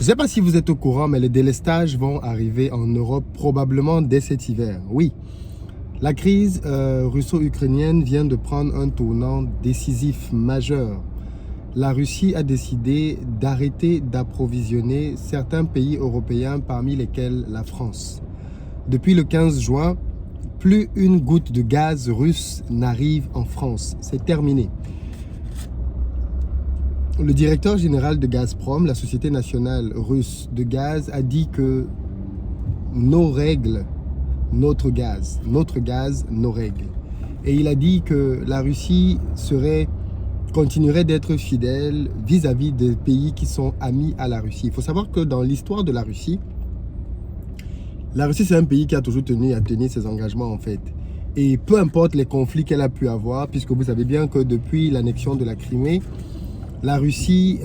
Je ne sais pas si vous êtes au courant, mais les délestages vont arriver en Europe probablement dès cet hiver. Oui, la crise russo-ukrainienne vient de prendre un tournant décisif majeur. La Russie a décidé d'arrêter d'approvisionner certains pays européens, parmi lesquels la France. Depuis le 15 juin, plus une goutte de gaz russe n'arrive en France. C'est terminé. Le directeur général de Gazprom, la société nationale russe de gaz, a dit que nos règles, notre gaz, nos règles. Et il a dit que la Russie continuerait d'être fidèle vis-à-vis des pays qui sont amis à la Russie. Il faut savoir que dans l'histoire de la Russie c'est un pays qui a toujours tenu à tenir ses engagements en fait. Et peu importe les conflits qu'elle a pu avoir, puisque vous savez bien que depuis l'annexion de la Crimée, la Russie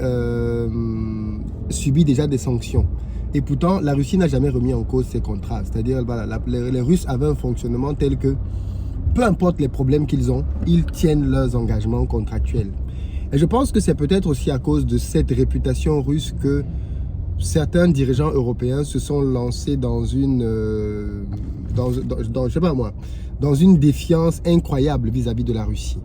subit déjà des sanctions. Et pourtant, la Russie n'a jamais remis en cause ses contrats. C'est-à-dire, voilà, les Russes avaient un fonctionnement tel que, peu importe les problèmes qu'ils ont, ils tiennent leurs engagements contractuels. Et je pense que c'est peut-être aussi à cause de cette réputation russe que certains dirigeants européens se sont lancés dans une, je sais pas moi, dans une défiance incroyable vis-à-vis de la Russie.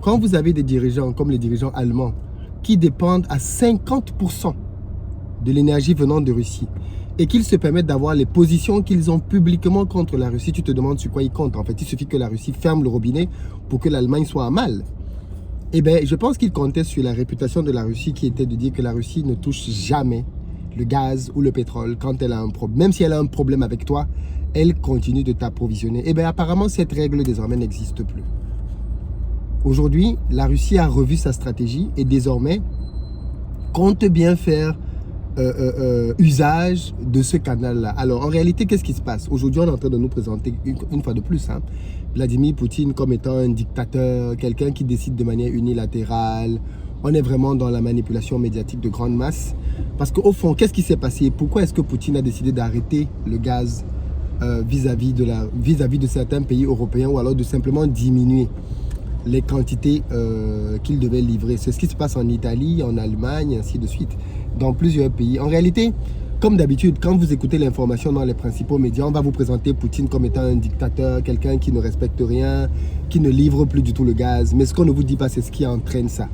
Quand vous avez des dirigeants comme les dirigeants allemands qui dépendent à 50% de l'énergie venant de Russie et qu'ils se permettent d'avoir les positions qu'ils ont publiquement contre la Russie, tu te demandes sur quoi ils comptent. En fait, il suffit que la Russie ferme le robinet pour que l'Allemagne soit à mal. Eh bien, je pense qu'ils comptaient sur la réputation de la Russie qui était de dire que la Russie ne touche jamais le gaz ou le pétrole quand elle a un problème. Même si elle a un problème avec toi, elle continue de t'approvisionner. Eh bien, apparemment, cette règle désormais n'existe plus. Aujourd'hui, la Russie a revu sa stratégie et désormais compte bien faire usage de ce canal-là. Alors, en réalité, qu'est-ce qui se passe? Aujourd'hui, on est en train de nous présenter une fois de plus Vladimir Poutine comme étant un dictateur, quelqu'un qui décide de manière unilatérale. On est vraiment dans la manipulation médiatique de grande masse. Parce qu'au fond, qu'est-ce qui s'est passé? Pourquoi est-ce que Poutine a décidé d'arrêter le gaz vis-à-vis de certains pays européens ou alors de simplement diminuer les quantités qu'il devait livrer? C'est ce qui se passe en Italie, en Allemagne, ainsi de suite, dans plusieurs pays. En réalité, comme d'habitude, quand vous écoutez l'information dans les principaux médias, on va vous présenter Poutine comme étant un dictateur, quelqu'un qui ne respecte rien, qui ne livre plus du tout le gaz. Mais ce qu'on ne vous dit pas, c'est ce qui entraîne ça.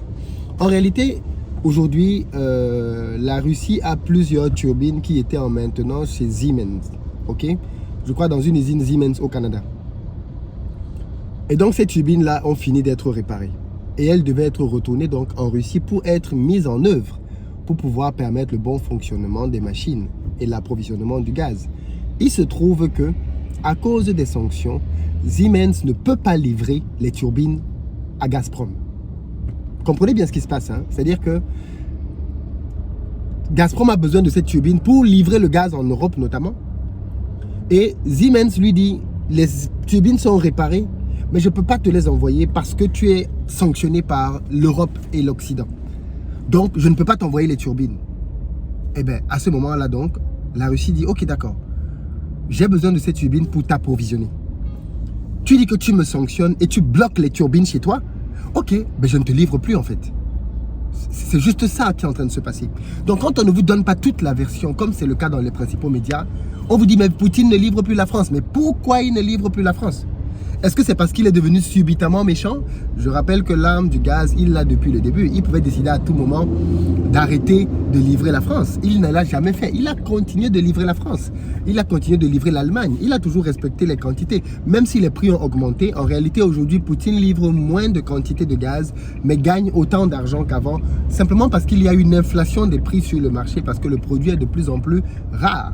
En réalité, aujourd'hui, la Russie a plusieurs turbines qui étaient en maintenance chez Siemens. Ok? Je crois dans une usine Siemens au Canada. Et donc ces turbines-là ont fini d'être réparées. Et elles devaient être retournées donc en Russie pour être mises en œuvre, pour pouvoir permettre le bon fonctionnement des machines et l'approvisionnement du gaz. Il se trouve que, à cause des sanctions, Siemens ne peut pas livrer les turbines à Gazprom. Comprenez bien ce qui se passe, c'est-à-dire que Gazprom a besoin de cette turbine pour livrer le gaz en Europe notamment. Et Siemens lui dit, les turbines sont réparées, mais je ne peux pas te les envoyer parce que tu es sanctionné par l'Europe et l'Occident. Donc, je ne peux pas t'envoyer les turbines. Eh bien, à ce moment-là, donc, la Russie dit, ok, d'accord, j'ai besoin de ces turbines pour t'approvisionner. Tu dis que tu me sanctionnes et tu bloques les turbines chez toi. Ok, mais je ne te livre plus en fait. C'est juste ça qui est en train de se passer. Donc, quand on ne vous donne pas toute la version, comme c'est le cas dans les principaux médias, on vous dit, mais Poutine ne livre plus la France. Mais pourquoi il ne livre plus la France? Est-ce que c'est parce qu'il est devenu subitement méchant? Je rappelle que l'arme du gaz, il l'a depuis le début. Il pouvait décider à tout moment d'arrêter de livrer la France. Il ne l'a jamais fait. Il a continué de livrer la France. Il a continué de livrer l'Allemagne. Il a toujours respecté les quantités. Même si les prix ont augmenté, en réalité, aujourd'hui, Poutine livre moins de quantité de gaz, mais gagne autant d'argent qu'avant, simplement parce qu'il y a une inflation des prix sur le marché, parce que le produit est de plus en plus rare.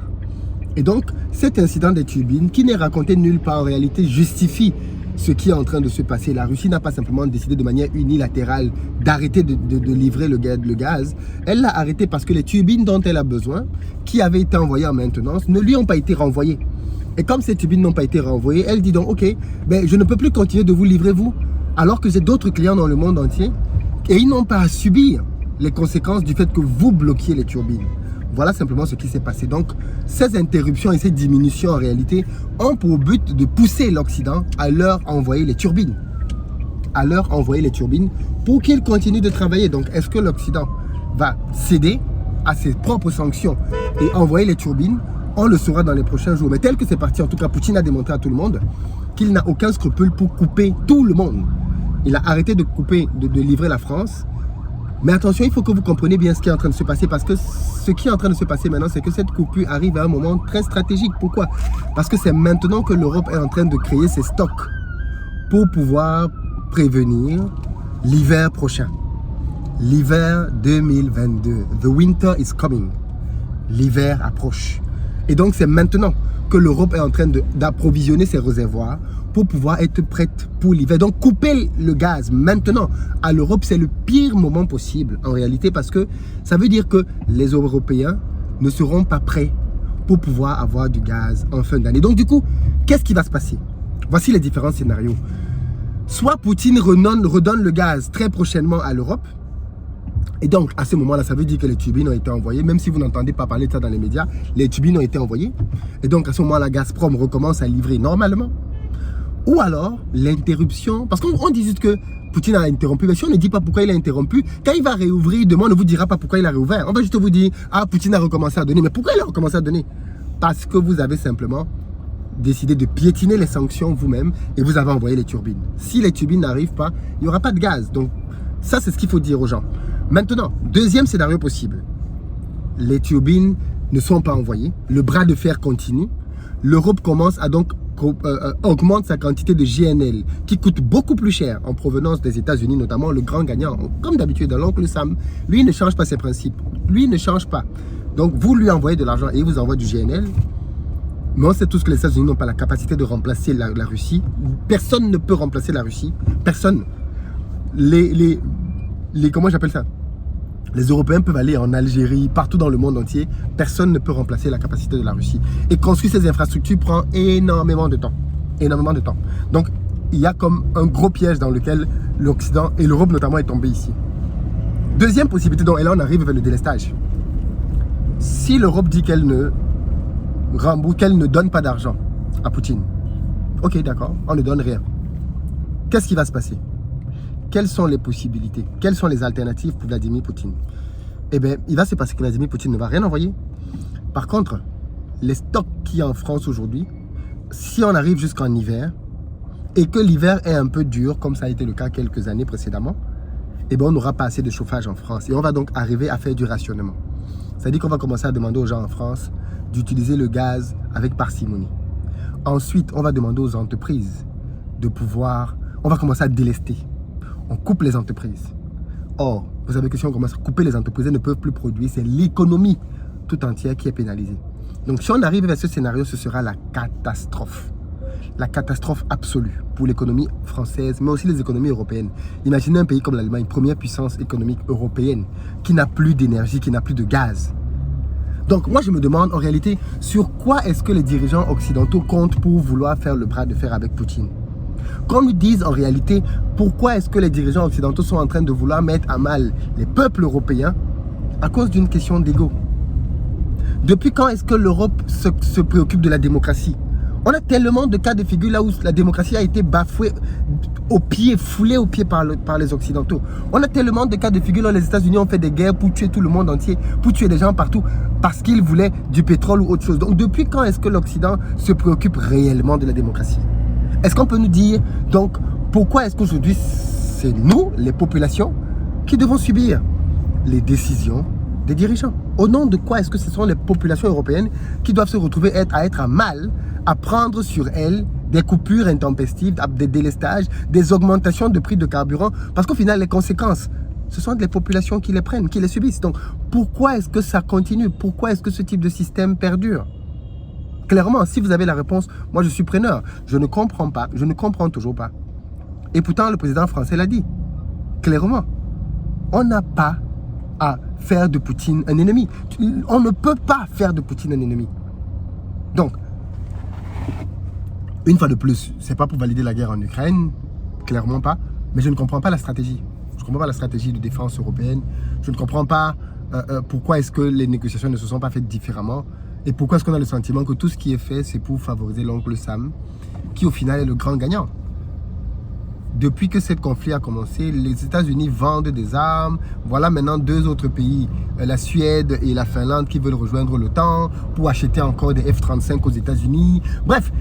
Et donc, cet incident des turbines, qui n'est raconté nulle part en réalité, justifie ce qui est en train de se passer. La Russie n'a pas simplement décidé de manière unilatérale d'arrêter de livrer le gaz. Elle l'a arrêté parce que les turbines dont elle a besoin, qui avaient été envoyées en maintenance, ne lui ont pas été renvoyées. Et comme ces turbines n'ont pas été renvoyées, elle dit donc, ok, ben, je ne peux plus continuer de vous livrer vous, alors que j'ai d'autres clients dans le monde entier, et ils n'ont pas à subir les conséquences du fait que vous bloquiez les turbines. Voilà simplement ce qui s'est passé. Donc, ces interruptions et ces diminutions en réalité ont pour but de pousser l'Occident à leur envoyer les turbines. Pour qu'ils continuent de travailler. Donc, est-ce que l'Occident va céder à ses propres sanctions et envoyer les turbines, on le saura dans les prochains jours. Mais tel que c'est parti, en tout cas, Poutine a démontré à tout le monde qu'il n'a aucun scrupule pour couper tout le monde. Il a arrêté de couper, de livrer la France. Mais attention, il faut que vous compreniez bien ce qui est en train de se passer, parce que ce qui est en train de se passer maintenant, c'est que cette coupure arrive à un moment très stratégique. Pourquoi? Parce que c'est maintenant que l'Europe est en train de créer ses stocks pour pouvoir prévenir l'hiver prochain. L'hiver 2022. The winter is coming. L'hiver approche. Et donc, c'est maintenant que l'Europe est en train d'approvisionner ses réservoirs pour pouvoir être prête pour l'hiver. Donc, couper le gaz maintenant à l'Europe, c'est le pire moment possible en réalité, parce que ça veut dire que les Européens ne seront pas prêts pour pouvoir avoir du gaz en fin d'année. Donc, du coup, qu'est-ce qui va se passer? Voici les différents scénarios. Soit Poutine redonne le gaz très prochainement à l'Europe. Et donc, à ce moment-là, ça veut dire que les turbines ont été envoyées. Même si vous n'entendez pas parler de ça dans les médias, les turbines ont été envoyées. Et donc, à ce moment-là, Gazprom recommence à livrer normalement. Ou alors, l'interruption. Parce qu'on dit juste que Poutine a interrompu. Mais si on ne dit pas pourquoi il a interrompu, quand il va réouvrir, demain, on ne vous dira pas pourquoi il a réouvert. On va juste vous dire, ah, Poutine a recommencé à donner. Mais pourquoi il a recommencé à donner? Parce que vous avez simplement décidé de piétiner les sanctions vous-même et vous avez envoyé les turbines. Si les turbines n'arrivent pas, il n'y aura pas de gaz. Donc, ça, c'est ce qu'il faut dire aux gens. Maintenant, deuxième scénario possible. Les turbines ne sont pas envoyées. Le bras de fer continue. L'Europe commence à donc augmente sa quantité de GNL qui coûte beaucoup plus cher en provenance des États-Unis, notamment le grand gagnant. Comme d'habitude, l'oncle Sam, lui ne change pas ses principes. Lui ne change pas. Donc, vous lui envoyez de l'argent et il vous envoie du GNL. Mais on sait tous que les États-Unis n'ont pas la capacité de remplacer la Russie. Personne ne peut remplacer la Russie. Personne. Comment j'appelle ça? Les Européens peuvent aller en Algérie, partout dans le monde entier. Personne ne peut remplacer la capacité de la Russie. Et construire ces infrastructures prend énormément de temps. Énormément de temps. Donc, il y a comme un gros piège dans lequel l'Occident et l'Europe notamment est tombé ici. Deuxième possibilité, donc, et là on arrive vers le délestage. Si l'Europe dit qu'elle ne donne pas d'argent à Poutine, ok, d'accord, on ne donne rien. Qu'est-ce qui va se passer? Quelles sont les possibilités? Quelles sont les alternatives pour Vladimir Poutine? Eh bien, il va se passer que Vladimir Poutine ne va rien envoyer. Par contre, les stocks qu'il y a en France aujourd'hui, si on arrive jusqu'en hiver, et que l'hiver est un peu dur, comme ça a été le cas quelques années précédemment, eh bien, on n'aura pas assez de chauffage en France. Et on va donc arriver à faire du rationnement. C'est-à-dire qu'on va commencer à demander aux gens en France d'utiliser le gaz avec parcimonie. Ensuite, on va demander aux entreprises de pouvoir... On va commencer à délester. On coupe les entreprises. Or, vous savez que si on commence à couper les entreprises, elles ne peuvent plus produire. C'est l'économie tout entière qui est pénalisée. Donc, si on arrive vers ce scénario, ce sera la catastrophe. La catastrophe absolue pour l'économie française, mais aussi les économies européennes. Imaginez un pays comme l'Allemagne, première puissance économique européenne, qui n'a plus d'énergie, qui n'a plus de gaz. Donc, moi, je me demande en réalité, sur quoi est-ce que les dirigeants occidentaux comptent pour vouloir faire le bras de fer avec Poutine? Qu'on nous dise en réalité pourquoi est-ce que les dirigeants occidentaux sont en train de vouloir mettre à mal les peuples européens à cause d'une question d'ego. Depuis quand est-ce que l'Europe se préoccupe de la démocratie? On a tellement de cas de figure là où la démocratie a été bafouée au pied, foulée au pied par les Occidentaux. On a tellement de cas de figure où les États-Unis ont fait des guerres pour tuer tout le monde entier, pour tuer des gens partout, parce qu'ils voulaient du pétrole ou autre chose. Donc depuis quand est-ce que l'Occident se préoccupe réellement de la démocratie? Est-ce qu'on peut nous dire, donc, pourquoi est-ce qu'aujourd'hui, c'est nous, les populations, qui devons subir les décisions des dirigeants? Au nom de quoi est-ce que ce sont les populations européennes qui doivent se retrouver à être à mal, à prendre sur elles des coupures intempestives, des délestages, des augmentations de prix de carburant? Parce qu'au final, les conséquences, ce sont les populations qui les prennent, qui les subissent. Donc, pourquoi est-ce que ça continue? Pourquoi est-ce que ce type de système perdure? Clairement, si vous avez la réponse, moi je suis preneur. Je ne comprends pas, je ne comprends toujours pas. Et pourtant, le président français l'a dit. Clairement, on n'a pas à faire de Poutine un ennemi. On ne peut pas faire de Poutine un ennemi. Donc, une fois de plus, ce n'est pas pour valider la guerre en Ukraine, clairement pas, mais je ne comprends pas la stratégie. Je ne comprends pas la stratégie de défense européenne. Je ne comprends pas pourquoi est-ce que les négociations ne se sont pas faites différemment. Et pourquoi est-ce qu'on a le sentiment que tout ce qui est fait, c'est pour favoriser l'oncle Sam, qui au final est le grand gagnant? depuis que ce conflit a commencé, les États-Unis vendent des armes. Voilà maintenant 2 autres pays, la Suède et la Finlande, qui veulent rejoindre l'OTAN pour acheter encore des F-35 aux États-Unis. Bref,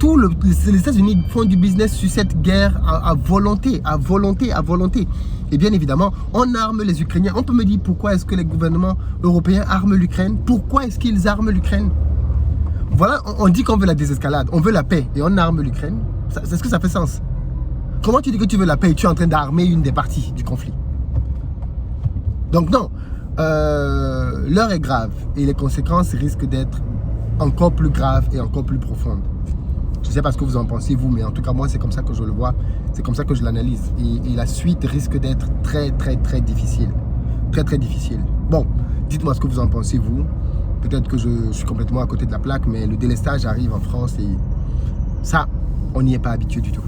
les États-Unis font du business sur cette guerre à volonté. Et bien évidemment, on arme les Ukrainiens. On peut me dire pourquoi est-ce que les gouvernements européens arment l'Ukraine? Pourquoi est-ce qu'ils arment l'Ukraine? Voilà, on dit qu'on veut la désescalade, on veut la paix et on arme l'Ukraine. Est-ce que ça fait sens? Comment tu dis que tu veux la paix et tu es en train d'armer une des parties du conflit? Donc non, l'heure est grave et les conséquences risquent d'être encore plus graves et encore plus profondes. Je ne sais pas ce que vous en pensez vous, mais en tout cas moi c'est comme ça que je le vois, c'est comme ça que je l'analyse. Et la suite risque d'être très difficile. Très difficile. Bon, dites-moi ce que vous en pensez vous. Peut-être que je suis complètement à côté de la plaque, mais le délestage arrive en France et ça, on n'y est pas habitué du tout.